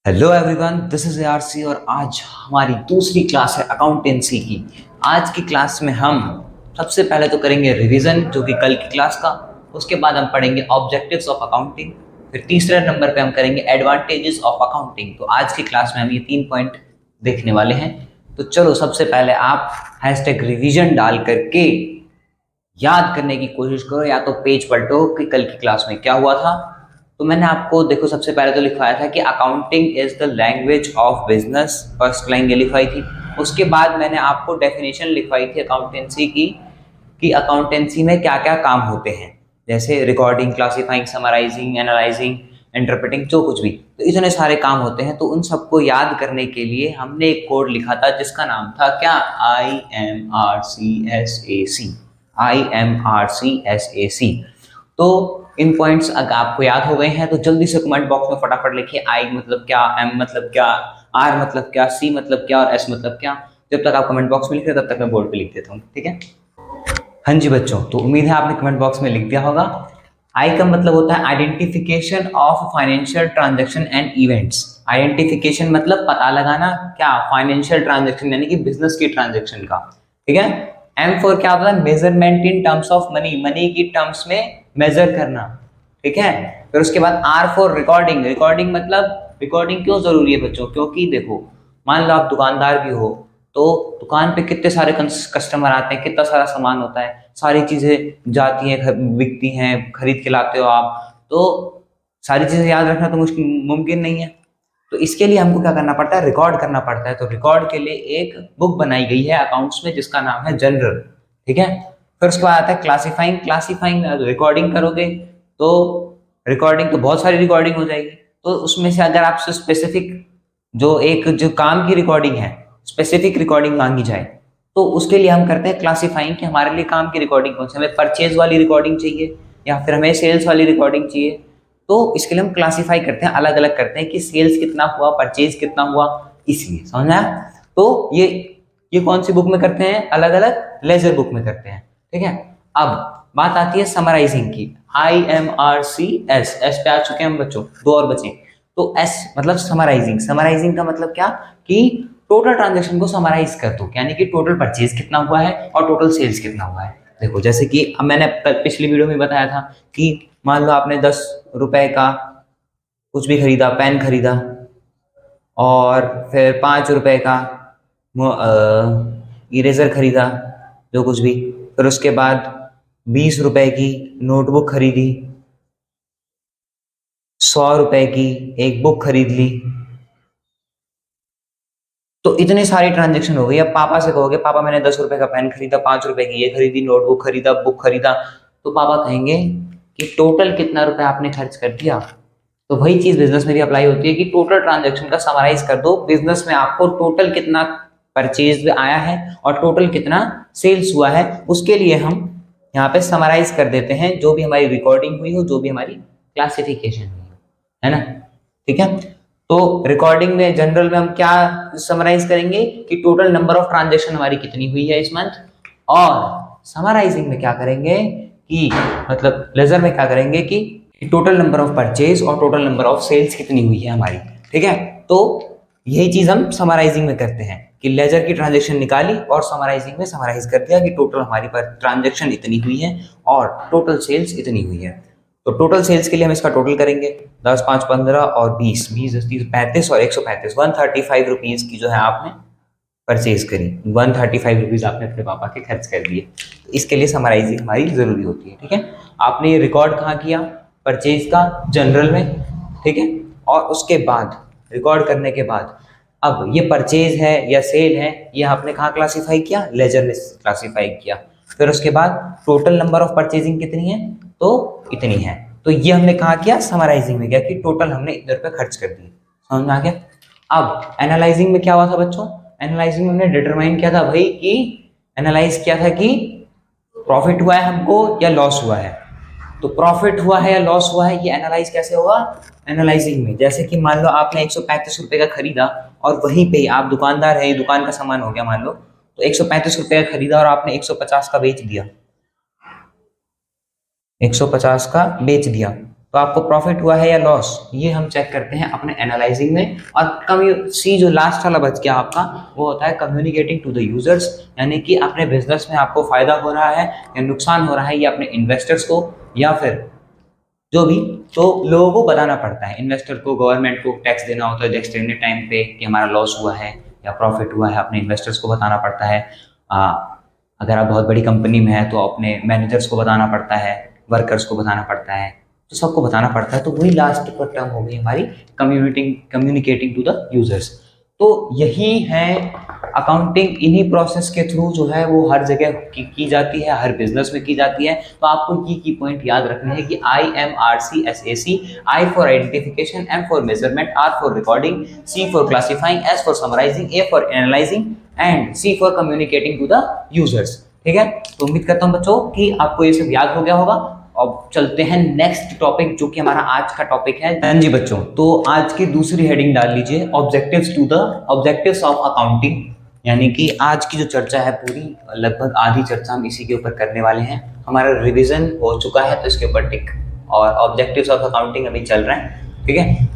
Hello everyone, this is RC और आज हमारी दूसरी क्लास है अकाउंटेंसी की। आज की क्लास में हम सबसे पहले तो करेंगे रिवीजन जो कि कल की क्लास का। उसके बाद हम पढ़ेंगे ऑब्जेक्टिव्स ऑफ अकाउंटिंग। फिर तीसरे नंबर पे हम करेंगे एडवांटेजेस ऑफ अकाउंटिंग। तो आज की क्लास में हम ये 3 पॉइंट देखने वाले हैं। तो चलो सबसे पहले आप हैशटैग रिवीजन डाल करके याद करने की कोशिश करो, या तो पेज पलटो कि कल की क्लास में क्या हुआ था। तो मैंने आपको देखो सबसे पहले तो लिखवाया था कि accounting is the language of business, first line ये लिखवाई थी। उसके बाद मैंने आपको डेफिनेशन लिखवाई थी अकाउंटेंसी की कि अकाउंटेंसी में क्या क्या काम होते हैं, जैसे recording, classifying, summarising, analysing, interpreting, जो कुछ भी। तो इतने सारे काम होते हैं, तो उन सबको याद करने के लिए हमने एक कोड लिखा था जिसका नाम था क्या, IMRCSAC। IMRCSAC। तो इन पॉइंट्स अगर आपको याद हो गए हैं तो जल्दी से कमेंट बॉक्स में फटाफट लिखिए आई मतलब क्या, एम मतलब क्या, आर मतलब क्या, सी मतलब क्या और एस मतलब क्या। जब तक आप कमेंट बॉक्स में लिख रहे हैं तब तक मैं बोर्ड पे लिख देता हूँ, ठीक है। हाँ जी बच्चों, तो उम्मीद है आपने कमेंट बॉक्स में लिख दिया होगा। आई का मतलब होता है identification of financial transaction and events. Identification मतलब पता लगाना, क्या, फाइनेंशियल ट्रांजैक्शन यानी कि बिजनेस की ट्रांजैक्शन का, ठीक है। एम फॉर क्या होता है, measurement in terms of money, money की टर्म्स में मेजर करना, ठीक है। फिर उसके बाद आर फॉर रिकॉर्डिंग। रिकॉर्डिंग मतलब रिकॉर्डिंग क्यों जरूरी है बच्चों, क्योंकि देखो मान लो आप दुकानदार भी हो तो दुकान पे कितने सारे कस्टमर आते हैं, कितना सारा सामान होता है, सारी चीजें जाती हैं, बिकती हैं, खरीद के लाते हो आप। तो सारी चीजें याद रखना तो मुमकिन नहीं है। तो इसके लिए हमको क्या करना पड़ता है, रिकॉर्ड करना पड़ता है। तो रिकॉर्ड के लिए एक बुक बनाई गई है अकाउंट्स में जिसका नाम है जनरल, ठीक है। फिर उसके बाद आता है क्लासिफाइंग। क्लासिफाइंग रिकॉर्डिंग करोगे तो रिकॉर्डिंग तो बहुत सारी रिकॉर्डिंग हो जाएगी। तो उसमें से अगर आपसे स्पेसिफिक जो काम की रिकॉर्डिंग है, स्पेसिफिक रिकॉर्डिंग मांगी जाए तो उसके लिए हम करते हैं क्लासिफाइंग कि हमारे लिए काम की रिकॉर्डिंग कौन सी, हमें परचेज वाली रिकॉर्डिंग चाहिए या फिर हमें सेल्स वाली रिकॉर्डिंग चाहिए। तो इसके लिए हम क्लासिफाई करते हैं, अलग अलग करते हैं कि सेल्स कितना हुआ, परचेज कितना हुआ, इसलिए समझा। तो ये कौन सी बुक में करते हैं, अलग अलग लेजर बुक में करते हैं, ठीक है। अब बात आती है समराइजिंग की। IMRCS, एस पे आ चुके हैं हम बच्चों, दो और बचे। तो एस मतलब समराइजिंग। समराइजिंग का मतलब क्या कि टोटल ट्रांजेक्शन को समराइज कर दो, यानी कि टोटल परचेज कितना हुआ है और टोटल सेल्स कितना हुआ है। देखो जैसे कि अब मैंने पिछली वीडियो में बताया था कि मान लो आपने 10 रुपए का कुछ भी खरीदा, पेन खरीदा, और फिर 5 रुपए का इरेजर खरीदा, जो कुछ भी। फिर उसके बाद 20 रुपए की नोटबुक खरीदी, 100 रुपए की एक बुक खरीद ली। तो इतनी सारी ट्रांजेक्शन हो गई। अब पापा से कहोगे पापा मैंने 10 रुपए का पेन खरीदा, 5 रुपए की ये खरीदी, नोटबुक खरीदा, बुक खरीदा, तो पापा कहेंगे कि टोटल कितना रुपए आपने खर्च कर दिया। तो वही चीज बिजनेस में भी अप्लाई होती है कि टोटल ट्रांजेक्शन का समराइज कर दो, बिजनेस में आपको टोटल कितना परचेज आया है और टोटल कितना सेल्स हुआ है, उसके लिए हम यहाँ पे समराइज कर देते हैं जो भी हमारी रिकॉर्डिंग हुई हो, जो भी हमारी क्लासिफिकेशन हुई हो, है ना, ठीक है। तो रिकॉर्डिंग में जनरल में हम क्या समराइज करेंगे कि टोटल नंबर ऑफ ट्रांजेक्शन हमारी कितनी हुई है इस मंथ। और समराइजिंग में क्या करेंगे कि मतलब लेजर में क्या करेंगे कि टोटल नंबर ऑफ परचेज और टोटल नंबर ऑफ सेल्स कितनी हुई है हमारी, ठीक है। तो यही चीज हम समराइजिंग में करते हैं कि लेजर की ट्रांजेक्शन निकाली और समराइजिंग में समराइज कर दिया कि टोटल हमारी पर ट्रांजेक्शन इतनी हुई है और टोटल सेल्स इतनी हुई है। तो टोटल सेल्स के लिए हम इसका टोटल करेंगे 10, 5, 15 और 20, 20, 30, 35 और 135, 135 रुपीज की जो है आपने परचेज करी, 135 रुपीज आपने अपने पापा के खर्च कर दिए। तो इसके लिए समराइजिंग हमारी जरूरी होती है, ठीक है। आपने ये रिकॉर्ड कहाँ किया, परचेज का जनरल में, ठीक है। और उसके बाद रिकॉर्ड करने के बाद अब ये परचेज है या सेल है, ये आपने कहाँ क्लासीफाई किया, लेजर में क्लासीफाई किया। फिर उसके बाद टोटल नंबर ऑफ परचेजिंग कितनी है, तो इतनी है। तो ये हमने कहाँ किया, समराइजिंग में किया कि टोटल हमने इतने रुपए खर्च कर दिए, समझ में आ गया। अब एनालाइजिंग में क्या हुआ था बच्चों, एनालाइजिंग में हमने डिटरमाइन किया था भाई कि एनालाइज किया था कि प्रॉफिट हुआ है हमको या लॉस हुआ है। तो प्रॉफिट हुआ है या लॉस हुआ है ये एनालाइज कैसे होगा, एनालाइजिंग में। जैसे कि मान लो आपने 135 रुपए का खरीदा और वहीं पे आप दुकानदार है, दुकान का सामान हो गया मान लो, तो 135 रुपए का खरीदा और आपने 150 का बेच दिया, 150 का बेच दिया। तो आपको प्रॉफिट हुआ है या लॉस, ये हम चेक करते हैं अपने एनालाइजिंग में। और सी जो लास्ट वाला बच गया आपका, वो होता है कम्युनिकेटिंग टू द यूजर्स, यानी कि अपने बिजनेस में आपको फायदा हो रहा है या नुकसान हो रहा है, या अपने इन्वेस्टर्स को या फिर जो भी, तो लोगों को बताना पड़ता है। इन्वेस्टर को, गवर्नमेंट को टैक्स देना होता है एक्सटेंडेड टाइम पे कि हमारा लॉस हुआ है या प्रॉफिट हुआ है, अपने इन्वेस्टर्स को बताना पड़ता है। अगर आप बहुत बड़ी कंपनी में है तो अपने मैनेजर्स को बताना पड़ता है, वर्कर्स को बताना पड़ता है, तो सबको बताना पड़ता है। तो वही लास्ट पर टर्म हो गई हमारी कम्युनिकेटिंग टू द यूजर्स। तो यही है अकाउंटिंग, इन्हीं प्रोसेस के थ्रू जो है वो हर जगह की जाती है, हर बिजनेस में की जाती है। तो आपको ये की पॉइंट याद रखने हैं कि IMRCSAC, I for identification, M for measurement, R for recording, C for classifying, S for summarising, A for analysing and C for communicating to the users. ठीक है, तो उम्मीद करता हूं बच्चों कि आपको ये सब याद हो गया होगा। अब चलते हैं नेक्स्ट टॉपिक, जो कि हमारा आज का टॉपिक है। हाँ जी बच्चों, तो आज की दूसरी हेडिंग डाल लीजिए, ऑब्जेक्टिव्स ऑफ अकाउंटिंग। यानी कि आज की जो चर्चा है पूरी, लगभग आधी चर्चा हम इसी के ऊपर करने वाले हैं। हमारा रिवीजन हो चुका है तो इसके ऊपर टिक, और ऑब्जेक्टिव्स ऑफ अकाउंटिंग अभी चल रहा है। ठीक है,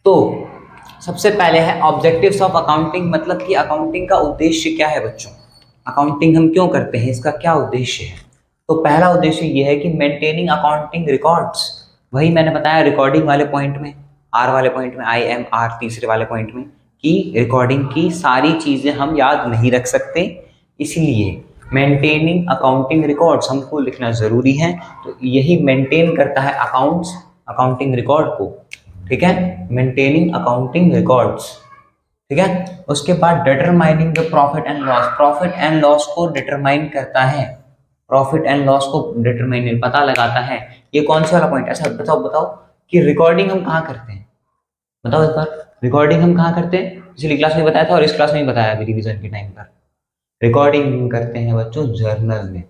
तो सबसे पहले है ऑब्जेक्टिव्स ऑफ अकाउंटिंग, मतलब कि अकाउंटिंग का उद्देश्य क्या है बच्चों, अकाउंटिंग हम क्यों करते हैं, इसका क्या उद्देश्य है। तो पहला उद्देश्य यह है कि मेंटेनिंग अकाउंटिंग रिकॉर्ड्स, वही मैंने बताया रिकॉर्डिंग वाले पॉइंट में, आर वाले पॉइंट में, IMR तीसरे वाले पॉइंट में, कि रिकॉर्डिंग की सारी चीजें हम याद नहीं रख सकते, इसलिए मेंटेनिंग अकाउंटिंग रिकॉर्ड्स हमको लिखना जरूरी है। तो यही मेंटेन करता है अकाउंटिंग रिकॉर्ड को। ठीक है, मेंटेनिंग अकाउंटिंग रिकॉर्ड्स। ठीक है, उसके बाद determining the profit and loss, profit and loss को डिटरमाइन करता है, प्रॉफिट एंड लॉस को डिटरमाइन पता लगाता है। ये कौन सा वाला पॉइंट, अच्छा बताओ कि रिकॉर्डिंग हम कहाँ करते हैं, बताओ एक बार, रिकॉर्डिंग हम कहाँ करते हैं। पिछली क्लास में बताया था और इस क्लास में भी बताया अभी रिवीजन के टाइम पर। रिकॉर्डिंग करते हैं बच्चों जर्नल में।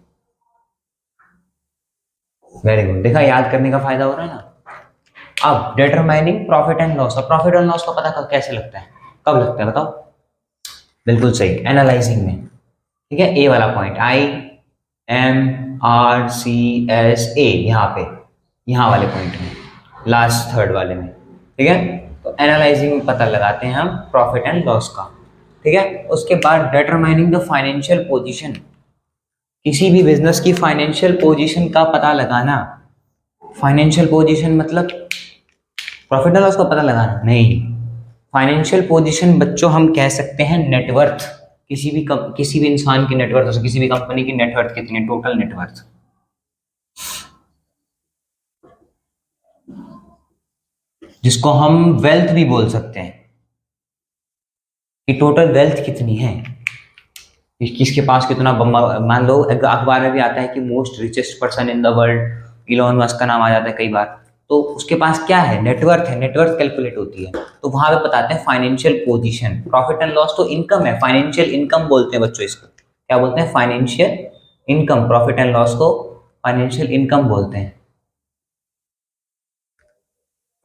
वेरी गुड, देखा याद करने का फायदा हो रहा है ना। अब determining profit and loss, profit and loss का पता कैसे लगता है, कब लगता है बताओ। बिल्कुल सही, एनालाइजिंग में। ठीक है, ए वाला पॉइंट, IMRCSA, यहाँ वाले पॉइंट में, लास्ट थर्ड वाले में। ठीक है, तो एनालाइजिंग में पता लगाते हैं हम प्रॉफिट एंड लॉस का। ठीक है, उसके बाद डिटरमाइनिंग द फाइनेंशियल पोजीशन, किसी भी बिजनेस की फाइनेंशियल पोजीशन का पता लगाना। फाइनेंशियल पोजीशन मतलब प्रॉफिट एंड लॉस का पता लगाना नहीं, फाइनेंशियल पोजीशन बच्चों हम कह सकते हैं नेटवर्थ, किसी भी इंसान की नेटवर्थ, किसी भी कंपनी की नेटवर्थ कितनी है, टोटल नेटवर्थ। जिसको हम वेल्थ भी बोल सकते हैं, कि टोटल वेल्थ कितनी है, किसके पास कितना। मान लो अखबार में भी आता है कि most richest person in the world, Elon Musk का नाम आ जाता है कई बार, तो उसके पास क्या है, नेटवर्थ है, नेटवर्थ कैलकुलेट होती है। तो वहां पे बताते हैं financial position. Profit and loss तो इनकम है, फाइनेंशियल इनकम बोलते हैं बच्चों इसको, क्या बोलते हैं, financial income. Profit and loss को फाइनेंशियल इनकम बोलते हैं,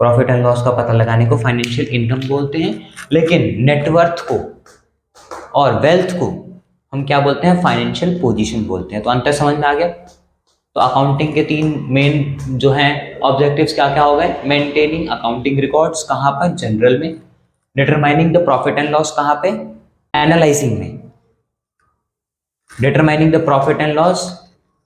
प्रॉफिट एंड लॉस का पता लगाने को फाइनेंशियल इनकम बोलते हैं। लेकिन नेटवर्थ को और वेल्थ को हम क्या बोलते हैं, फाइनेंशियल पोजीशन बोलते हैं। तो अंतर समझ में आ गया। तो अकाउंटिंग के 3 मेन जो हैं ऑब्जेक्टिव्स क्या क्या हो गए, मेंटेनिंग अकाउंटिंग रिकॉर्ड्स कहाँ पर, जनरल में। Determining the profit and loss कहाँ पे, एनालाइजिंग में। Determining the profit and loss,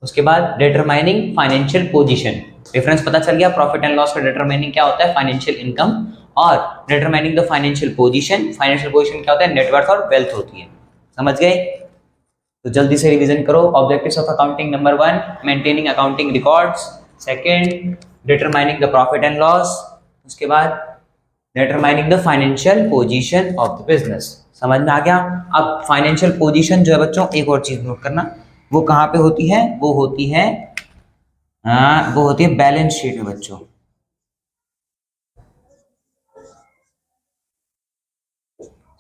उसके बाद डिटरमाइनिंग फाइनेंशियल पोजीशन। डिफरेंस पता चल गया, प्रॉफिट एंड लॉस का डिटरमाइनिंग क्या होता है, फाइनेंशियल इनकम, और determining the financial position, financial position क्या होता है, नेटवर्थ और वेल्थ होती है। समझ गए, तो जल्दी से रिवीजन करो। Objectives of accounting, number 1 maintaining accounting records, second determining the profit and loss, उसके बाद determining the financial position of the business. समझ में आ गया। अब फाइनेंशियल पोजीशन जो है बच्चों, एक और चीज नोट करना, वो कहाँ पे होती है, वो होती है बैलेंस शीट में बच्चों।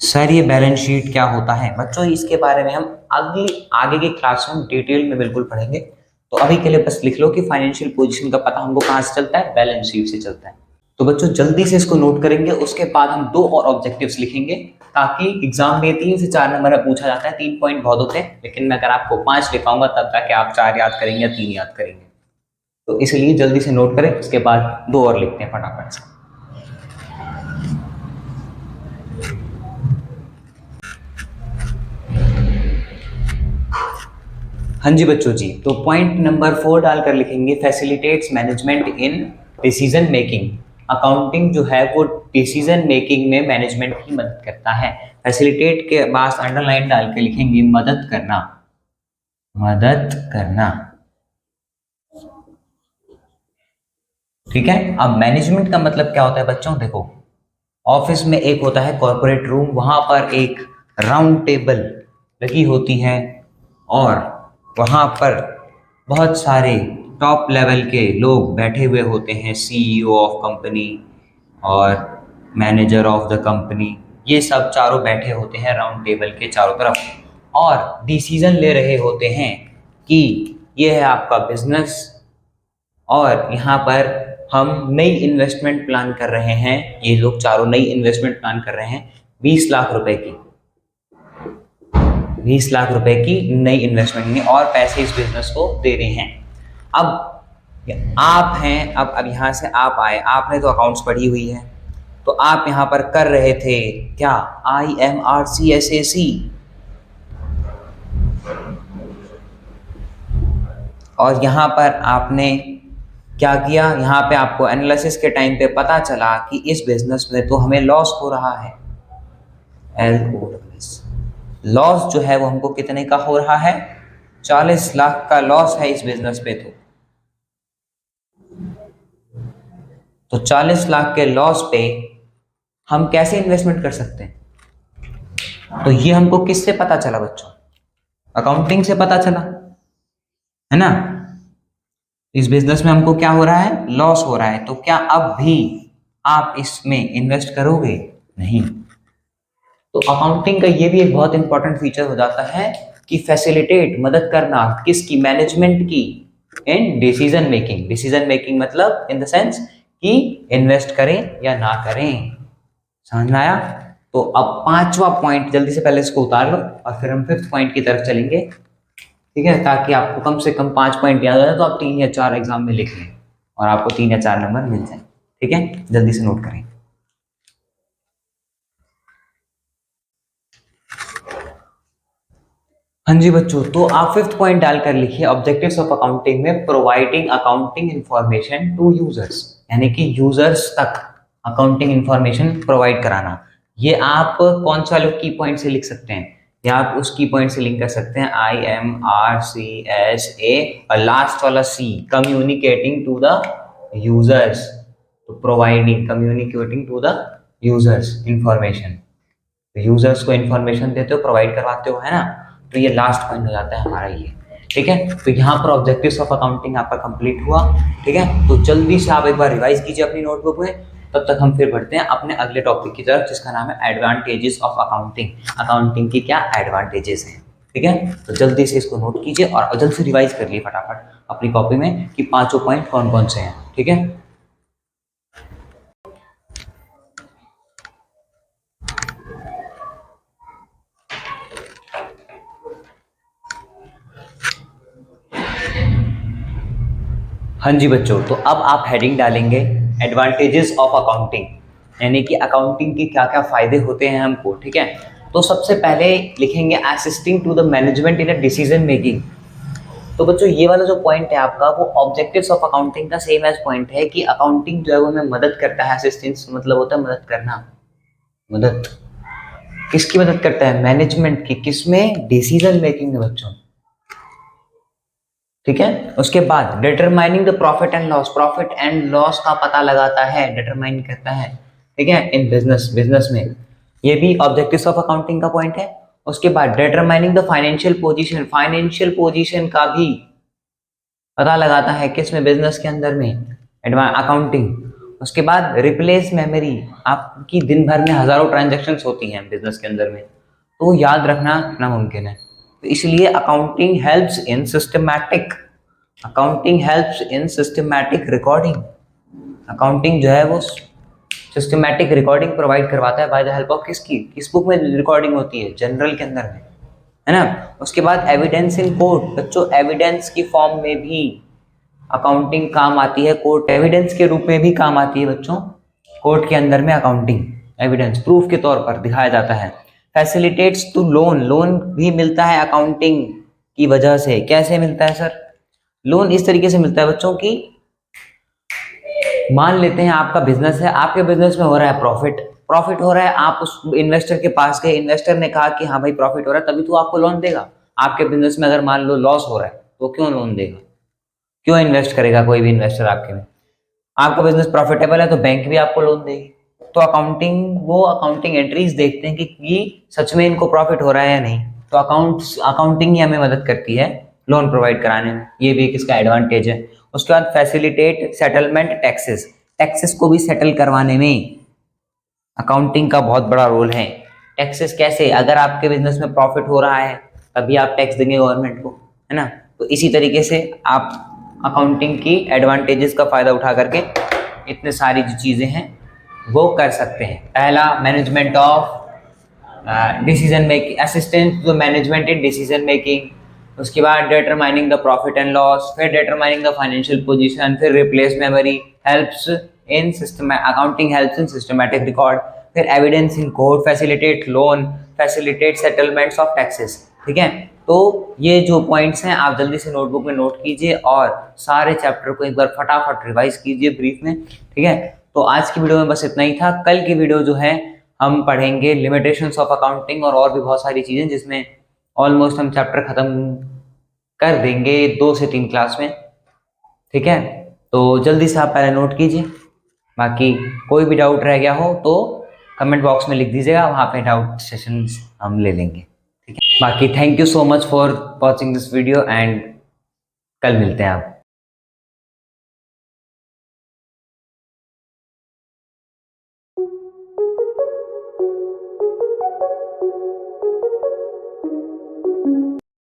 सर ये बैलेंस शीट क्या होता है बच्चों, इसके बारे में हम आगे की क्लास में डिटेल में बिल्कुल पढ़ेंगे। तो अभी के लिए बस लिख लो कि फाइनेंशियल पोजीशन का पता हमको कहाँ से चलता है, बैलेंस शीट से चलता है। तो बच्चों जल्दी से इसको नोट करेंगे, उसके बाद हम 2 और ऑब्जेक्टिव्स लिखेंगे, ताकि एग्जाम में 3 से 4 नंबर में पूछा जाता है। 3 पॉइंट बहुत होते हैं, लेकिन मैं अगर आपको 5 लिखाऊंगा तब जाके आप 4 याद करेंगे या 3 याद करेंगे। तो इसलिए जल्दी से नोट करें, उसके बाद 2 और लिखते हैं फटाफट से। हाँ जी बच्चों जी, तो पॉइंट नंबर 4 डालकर लिखेंगे facilitates management in decision making. Accounting जो है वो डिसीजन मेकिंग में मैनेजमेंट की मदद करता है। फैसिलिटेट के बाद अंडरलाइन डाल के लिखेंगे मदद करना, मदद करना। ठीक है, अब मैनेजमेंट का मतलब क्या होता है बच्चों? देखो, ऑफिस में एक होता है कॉर्पोरेट रूम, वहां पर एक राउंड टेबल लगी होती है और वहां पर बहुत सारे टॉप लेवल के लोग बैठे हुए होते हैं, सीईओ ऑफ कंपनी और मैनेजर ऑफ द कंपनी, ये सब चारों बैठे होते हैं राउंड टेबल के चारों तरफ और डिसीजन ले रहे होते हैं कि ये है आपका बिजनेस और यहाँ पर हम नई इन्वेस्टमेंट प्लान कर रहे हैं। ये लोग चारों नई इन्वेस्टमेंट प्लान कर रहे हैं 20 लाख रुपए की, 20 लाख रुपए की नई इन्वेस्टमेंट में, और पैसे इस बिजनेस को दे रहे हैं। अब आप हैं, अब यहाँ से आप आए, आपने तो अकाउंट्स पढ़ी हुई है, तो आप यहाँ पर कर रहे थे क्या? IMRCSAC, और यहाँ पर आपने क्या किया? यहाँ पे आपको एनालिसिस के टाइम पे पता चला कि इस बिजनेस में तो हमें लॉस हो रहा है। लॉस जो है वो हमको कितने का हो रहा है? 40 लाख का लॉस है इस बिजनेस पे। तो 40 लाख के लॉस पे हम कैसे इन्वेस्टमेंट कर सकते हैं? तो ये हमको किससे पता चला बच्चों? अकाउंटिंग से पता चला, है ना? इस बिजनेस में हमको क्या हो रहा है? लॉस हो रहा है। तो क्या अब भी आप इसमें इन्वेस्ट करोगे? नहीं। तो अकाउंटिंग का ये भी एक बहुत इंपॉर्टेंट फीचर हो जाता है कि फैसिलिटेट, मदद करना, किसकी? मैनेजमेंट की, इन डिसीजन मेकिंग। डिसीजन मेकिंग मतलब इन द सेंस कि इन्वेस्ट करें या ना करें। समझ में आया? तो अब 5वां पॉइंट जल्दी से पहले इसको उतार लो और फिर हम 5th पॉइंट की तरफ चलेंगे, ठीक है? ताकि आपको कम से कम 5 पॉइंट याद आ जाए, तो आप 3 या 4 एग्जाम में लिख लें और आपको 3 या 4 नंबर मिल जाए। ठीक है, जल्दी से नोट करें। हाँ जी बच्चों, तो आप 5th पॉइंट डालकर लिखिए ऑब्जेक्टिव्स ऑफ अकाउंटिंग में providing accounting information to users, यानी कि यूजर्स तक अकाउंटिंग इंफॉर्मेशन प्रोवाइड कराना। ये आप कौन सा लोग की पॉइंट से लिख सकते हैं, या आप उस की पॉइंट से लिंक कर सकते हैं IMRCSA और लास्ट वाला C, communicating to the users. तो providing, communicating to the users information, users को इंफॉर्मेशन देते हो, प्रोवाइड करवाते हो, है ना? तो ये लास्ट पॉइंट हो जाता है हमारा ये। ठीक है, तो यहाँ पर ऑब्जेक्टिव्स ऑफ अकाउंटिंग आपका कंप्लीट हुआ। ठीक है, तो जल्दी से आप एक बार रिवाइज कीजिए अपनी नोटबुक में, तब तक हम फिर बढ़ते हैं अपने अगले टॉपिक की तरफ, जिसका नाम है एडवांटेजेस ऑफ अकाउंटिंग। अकाउंटिंग की क्या एडवांटेजेस हैं? ठीक है, तो जल्दी से इसको नोट कीजिए और जल्द से रिवाइज कर लिए फटाफट अपनी कॉपी में कि 5 पॉइंट कौन कौन से हैं। ठीक है, हाँ जी बच्चों, तो अब आप हेडिंग डालेंगे एडवांटेजेस ऑफ अकाउंटिंग, यानी कि अकाउंटिंग के क्या क्या फायदे होते हैं हमको। ठीक है, तो सबसे पहले लिखेंगे assisting to the management in a decision making. तो बच्चों ये वाला जो पॉइंट है आपका, वो ऑब्जेक्टिव्स ऑफ अकाउंटिंग का सेम एज पॉइंट है कि अकाउंटिंग जो है वो हमें मदद करता है। असिस्टेंस मतलब होता है मदद करना। मदद किसकी मदद करता है? मैनेजमेंट की। किसमें? डिसीजन मेकिंग में बच्चों। ठीक है, उसके बाद determining the profit and loss, profit and loss का पता लगाता है, डिटरमाइन करता है। ठीक है, इन बिजनेस में ये भी ऑब्जेक्टिव्स ऑफ अकाउंटिंग का पॉइंट है। उसके बाद determining the financial position, financial position का भी पता लगाता है, किसमें? बिजनेस के अंदर में, अकाउंटिंग। उसके बाद रिप्लेस मेमोरी, आपकी दिन भर में हजारों ट्रांजैक्शंस होती हैं बिजनेस के अंदर में, तो याद रखना नामुमकिन है। तो इसलिए accounting helps in systematic, accounting helps in systematic recording. Accounting जो है वो सिस्टमैटिक रिकॉर्डिंग प्रोवाइड करवाता है बाय द हेल्प ऑफ किसकी, किस बुक में रिकॉर्डिंग होती है, जनरल के अंदर में, है ना। उसके बाद एविडेंस इन कोर्ट, बच्चों एविडेंस की फॉर्म में भी अकाउंटिंग काम आती है, कोर्ट एविडेंस के रूप में भी काम आती है बच्चों, कोर्ट के अंदर में अकाउंटिंग एविडेंस प्रूफ के तौर पर दिखाया जाता है। फैसिलिटेट्स टू लोन, लोन भी मिलता है अकाउंटिंग की वजह से। कैसे मिलता है सर, लोन इस तरीके से मिलता है बच्चों की, मान लेते हैं आपका बिजनेस है, आपके बिजनेस में हो रहा है प्रॉफिट हो रहा है, आप उस इन्वेस्टर के पास गए, इन्वेस्टर ने कहा कि हाँ भाई प्रॉफिट हो रहा है, तभी तो आपको लोन देगा। आपके बिजनेस में अगर मान लो लॉस हो रहा है तो क्यों लोन देगा, क्यों इन्वेस्ट करेगा कोई भी इन्वेस्टर आपके में। आपका बिजनेस प्रॉफिटेबल है तो बैंक भी आपको लोन देगी। तो अकाउंटिंग एंट्रीज देखते हैं कि सच में इनको प्रॉफिट हो रहा है या नहीं, तो अकाउंटिंग ही हमें मदद करती है लोन प्रोवाइड कराने में, ये भी एक इसका एडवांटेज है। उसके बाद फैसिलिटेट सेटलमेंट टैक्सेस, टैक्सेस को भी सेटल करवाने में अकाउंटिंग का बहुत बड़ा रोल है। टैक्सेस कैसे, अगर आपके बिजनेस में प्रॉफिट हो रहा है तभी आप टैक्स देंगे गवर्नमेंट को, है ना। तो इसी तरीके से आप अकाउंटिंग की एडवांटेजेस का फायदा उठा करके इतने सारी जो चीज़ें हैं वो कर सकते हैं। पहला management of decision making, assistant to management in decision making. उसके बाद determining the profit and loss, फिर डिटरमाइनिंग द फाइनेंशियल पोजीशन, फिर replace memory, helps in system, accounting helps in systematic record, फिर evidence in court, facilitate loan, facilitate settlements of taxes. ठीक है, तो ये जो पॉइंट्स हैं आप जल्दी से नोटबुक में नोट कीजिए और सारे चैप्टर को एक बार फटाफट रिवाइज कीजिए ब्रीफ में। ठीक है, तो आज की वीडियो में बस इतना ही था। कल की वीडियो जो है हम पढ़ेंगे लिमिटेशंस ऑफ अकाउंटिंग और भी बहुत सारी चीज़ें, जिसमें ऑलमोस्ट हम चैप्टर ख़त्म कर देंगे 2 से 3 क्लास में। ठीक है, तो जल्दी से आप पहले नोट कीजिए, बाकी कोई भी डाउट रह गया हो तो कमेंट बॉक्स में लिख दीजिएगा, वहाँ पे डाउट सेशंस हम ले लेंगे। ठीक है, बाकी thank you so much for watching this video and कल मिलते हैं आप।